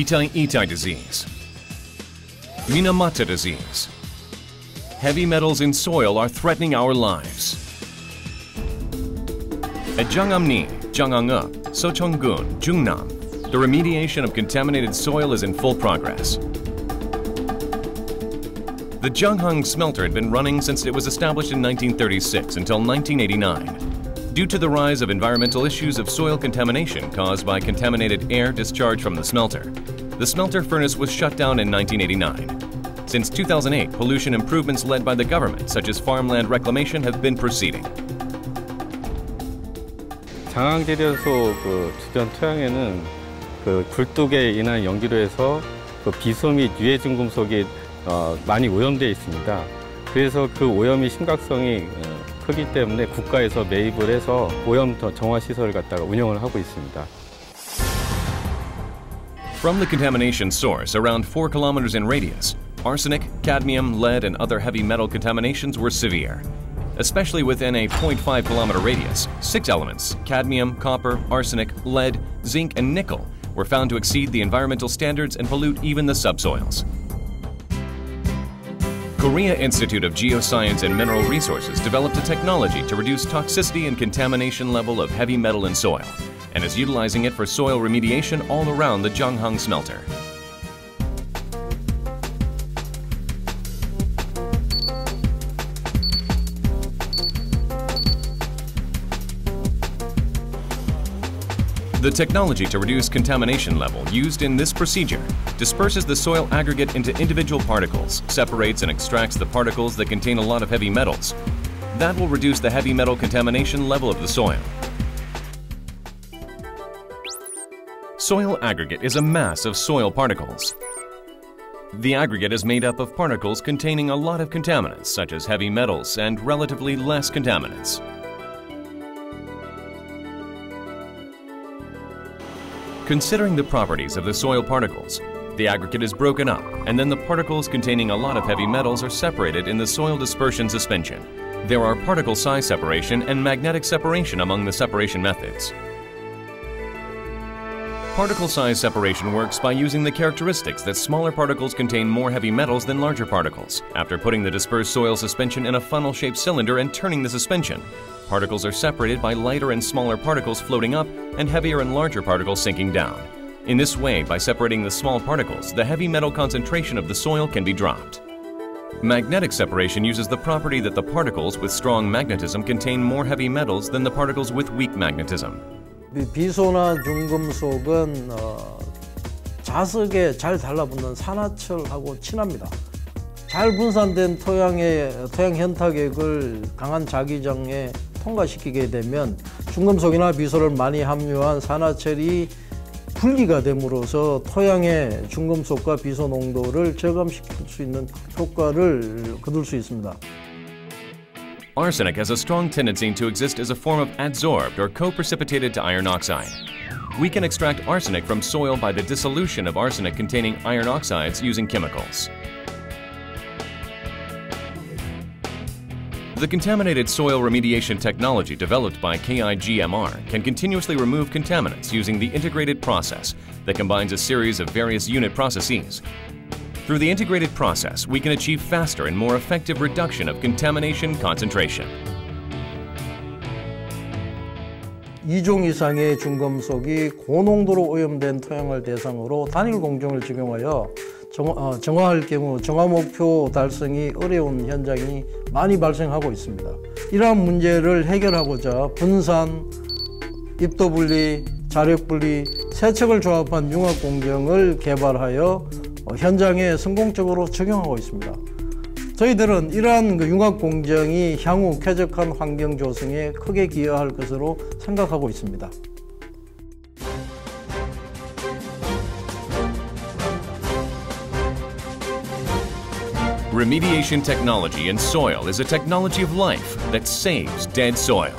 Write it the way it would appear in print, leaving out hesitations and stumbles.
Itai disease, Minamata disease. Heavy metals in soil are threatening our lives. At Jianghamni, Jiangangge, Socheonggun, Jungnam, the remediation of contaminated soil is in full progress. The Jianghang smelter had been running since it was established in 1936 until 1989. Due to the rise of environmental issues of soil contamination caused by contaminated air discharged from the smelter furnace was shut down in 1989. Since 2008, pollution improvements led by the government, such as farmland reclamation, have been proceeding. 장항제련소 주변 토양에는 굴뚝에 인한 연기로 해서 비소 및 유해 중금속이 많이 오염되어 있습니다. 그래서 그 오염이 심각성이 크기 때문에 국가에서 매입을 해서 오염 정화 시설을 갖다가 운영을 하고 있습니다. From the contamination source, around 4 kilometers in radius, arsenic, cadmium, lead, and other heavy metal contaminations were severe. Especially within a 0.5-kilometer radius, 6 elements, cadmium, copper, arsenic, lead, zinc, and nickel, were found to exceed the environmental standards and pollute even the subsoils. Korea Institute of Geoscience and Mineral Resources developed a technology to reduce toxicity and contamination level of heavy metal in soil, and is utilizing it for soil remediation all around the Jianghang smelter. The technology to reduce contamination level used in this procedure disperses the soil aggregate into individual particles, separates and extracts the particles that contain a lot of heavy metals. That will reduce the heavy metal contamination level of the soil. Soil aggregate is a mass of soil particles. The aggregate is made up of particles containing a lot of contaminants, such as heavy metals, and relatively less contaminants. Considering the properties of the soil particles, the aggregate is broken up, and then the particles containing a lot of heavy metals are separated in the soil dispersion suspension. There are particle size separation and magnetic separation among the separation methods. Particle size separation works by using the characteristics that smaller particles contain more heavy metals than larger particles. After putting the dispersed soil suspension in a funnel-shaped cylinder and turning the suspension, particles are separated by lighter and smaller particles floating up and heavier and larger particles sinking down. In this way, by separating the small particles, the heavy metal concentration of the soil can be dropped. Magnetic separation uses the property that the particles with strong magnetism contain more heavy metals than the particles with weak magnetism. 비소나 중금속은 자석에 잘 달라붙는 산화철하고 친합니다. 잘 분산된 토양 현탁액을 강한 자기장에 통과시키게 되면 중금속이나 비소를 많이 함유한 산화철이 분리가 됨으로써 토양의 중금속과 비소 농도를 저감시킬 수 있는 효과를 거둘 수 있습니다. Arsenic has a strong tendency to exist as a form of adsorbed or co-precipitated to iron oxide. We can extract arsenic from soil by the dissolution of arsenic-containing iron oxides using chemicals. The contaminated soil remediation technology developed by KIGMR can continuously remove contaminants using the integrated process that combines a series of various unit processes. Through the integrated process, we can achieve faster and more effective reduction of contamination concentration. 2종 이상의 중금속이 고농도로 오염된 토양을 대상으로 단일 공정을 적용하여 정화할 경우 정화 목표 달성이 어려운 현장이 많이 발생하고 있습니다. 이러한 문제를 해결하고자 분산, 입도 분리, 자력 분리, 세척을 조합한 융합 공정을 개발하여 현장에 성공적으로 적용하고 있습니다. 저희들은 이러한 융합 공정이 향후 쾌적한 환경 조성에 크게 기여할 것으로 생각하고 있습니다. Remediation technology in soil is a technology of life that saves dead soil.